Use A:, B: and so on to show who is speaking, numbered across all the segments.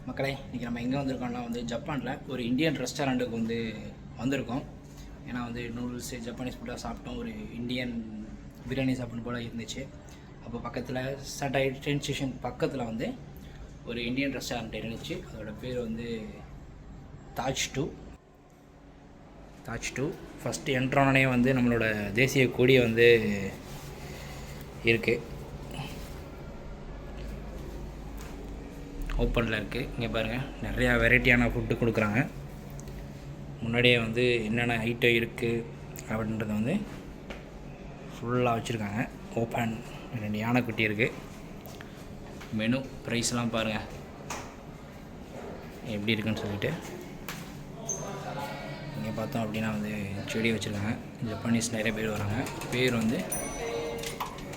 A: மக்களே இன்றைக்கி நம்ம எங்கே வந்திருக்கோம்னா வந்து ஜப்பானில் ஒரு இந்தியன் ரெஸ்டாரண்ட்டுக்கு வந்து வந்திருக்கோம். ஏன்னா வந்து நூடுல்ஸு ஜப்பானீஸ் ஃபுட்டாக சாப்பிட்டோம், ஒரு இந்தியன் பிரியாணி சாப்பிடணும் போல் இருந்துச்சு. அப்போ பக்கத்தில் ட்ரெயின் ஸ்டேஷன் பக்கத்தில் வந்து ஒரு இந்தியன் ரெஸ்டாரண்ட் இருந்துச்சு. அதோட பேர் வந்து தாஜ் டூ. ஃபஸ்ட்டு என்ட்ரானே வந்து நம்மளோட தேசிய கொடி வந்து இருக்குது, ஓப்பனில் இருக்குது. இங்கே பாருங்கள், நிறையா வெரைட்டியான ஃபுட்டு கொடுக்குறாங்க. முன்னாடியே வந்து என்னென்ன ஐட்டம் இருக்குது அப்படின்றத வந்து ஃபுல்லாக வச்சுருக்காங்க. ஓப்பன் 2 யானைக்குட்டி இருக்குது. மெனு ப்ரைஸ்லாம் பாருங்கள் எப்படி இருக்குன்னு சொல்லிட்டு. இங்கே பார்த்தோம் அப்படின்னா வந்து செடி வச்சுருக்காங்க. ஜப்பானீஸ் நிறைய பேர் வராங்க. பேர் வந்து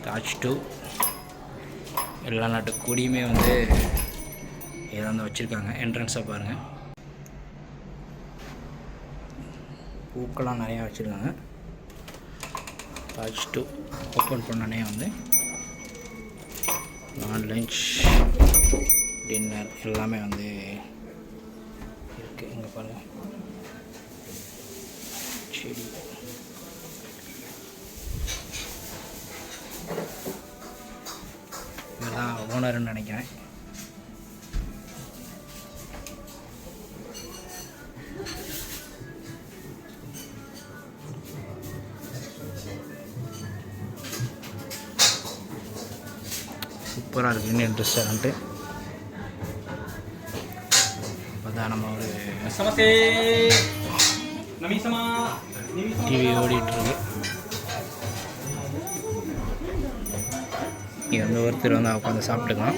A: தாஜ் டூ. எல்லா நாட்டு கொடியுமே வந்து இதை வந்து வச்சுருக்காங்க. என்ட்ரன்ஸை பாருங்கள், பூக்கெல்லாம் நிறையா வச்சுருக்காங்க. தாஜ் டூ ஓப்பன் பண்ணனே வந்து லஞ்ச் டின்னர் எல்லாமே வந்து இருக்குது. இங்கே பாருங்கள் செடி. இதுதான் ஓனர்னு நினைக்கிறேன். சூப்பராக இருக்குது இந்தியன் ரெஸ்டாரண்ட்டு. இப்போ தான் நம்ம ஒரு டிவி ஓடிட்டுருக்கு. இங்கே வந்து ஒருத்தர் வந்து உட்காந்து சாப்பிட்டுக்கலாம்.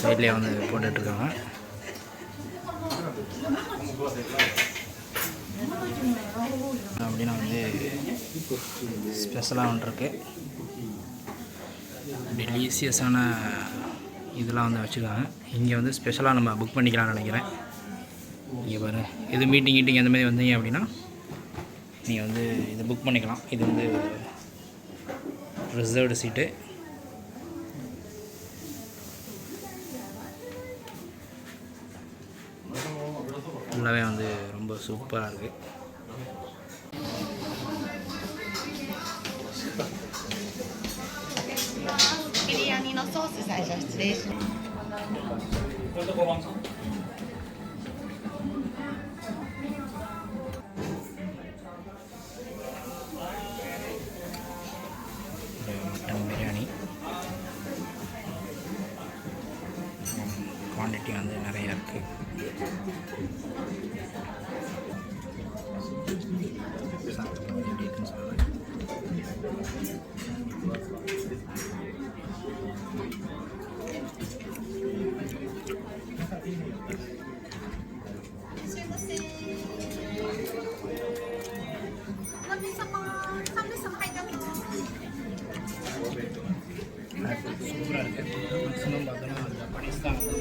A: சைட்லேயே வந்து போட்டுட்ருக்காங்க. அப்படின்னா வந்து ஸ்பெஷலாக ஒன்று இருக்குது. டெலிஷியஸான இதெல்லாம் வந்து வச்சுருக்காங்க. இங்கே வந்து ஸ்பெஷலாக நம்ம புக் பண்ணிக்கலாம்னு நினைக்கிறேன். இங்கே பாருங்கள், இது மீட்டிங் அந்த மாதிரி வந்தீங்க அப்படின்னா நீங்கள் வந்து இதை புக் பண்ணிக்கலாம். இது வந்து ரிசர்வ்டு சீட்டு. ஃபுல்லாகவே வந்து ரொம்ப சூப்பராக இருக்குது. மட்டன் பிரியாணி குவான்டிட்டி வந்து நிறையா இருக்குது. சூப்பராக இருக்குது. மேக்ஸிமம் பார்த்தோன்னா ஜப்பானீஸ் தான் வந்து